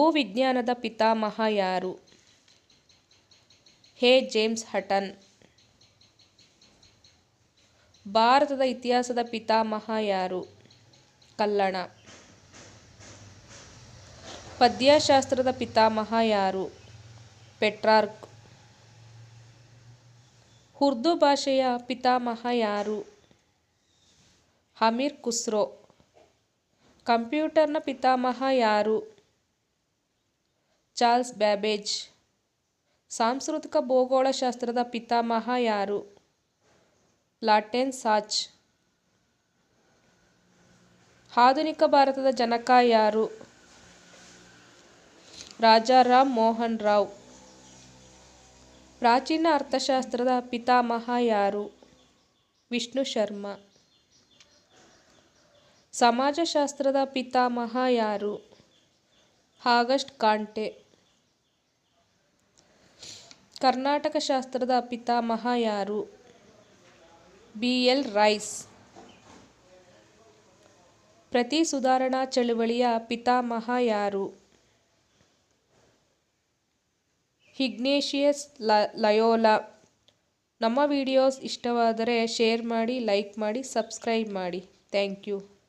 ಭೂವಿಜ್ಞಾನದ ಪಿತಾಮಹ ಯಾರು? A. James ಹಟನ್. ಭಾರತದ ಇತಿಹಾಸದ ಪಿತಾಮಹ ಯಾರು? ಕಲ್ಲಣ. ಪದ್ಯಶಾಸ್ತ್ರದ ಪಿತಾಮಹ ಯಾರು? ಪೆಟ್ರಾರ್ಕ್. ಉರ್ದು ಭಾಷೆಯ ಪಿತಾಮಹ ಯಾರು? ಅಮೀರ್ ಖುಸ್ರೋ. ಕಂಪ್ಯೂಟರ್ನ ಪಿತಾಮಹ ಯಾರು? Charles Babbage. ಸಾಂಸ್ಕೃತಿಕ ಭೂಗೋಳಶಾಸ್ತ್ರದ ಪಿತಾಮಹ ಯಾರು? ಲಾರ್ಸೆನ್ ಸಾಚ್. ಆಧುನಿಕ ಭಾರತದ ಜನಕ ಯಾರು? ರಾಜಾರಾಮ್ ಮೋಹನ್ ರಾವ್. ಪ್ರಾಚೀನ ಅರ್ಥಶಾಸ್ತ್ರದ ಪಿತಾಮಹ ಯಾರು? ವಿಷ್ಣು ಶರ್ಮ. ಸಮಾಜಶಾಸ್ತ್ರದ ಪಿತಾಮಹ ಯಾರು? August Conte. ಕರ್ನಾಟಕ ಶಾಸ್ತ್ರದ ಪಿತಾಮಹ ಯಾರು? ಬಿ. ಎಲ್. ರೈಸ್. ಪ್ರತಿ ಸುಧಾರಣಾ ಚಳುವಳಿಯ ಪಿತಾಮಹ ಯಾರು? Ignatius Loyola. ನಮ್ಮ ವಿಡಿಯೋಸ್ ಇಷ್ಟವಾದರೆ ಶೇರ್ ಮಾಡಿ, ಲೈಕ್ ಮಾಡಿ, ಸಬ್ಸ್ಕ್ರೈಬ್ ಮಾಡಿ. Thank you.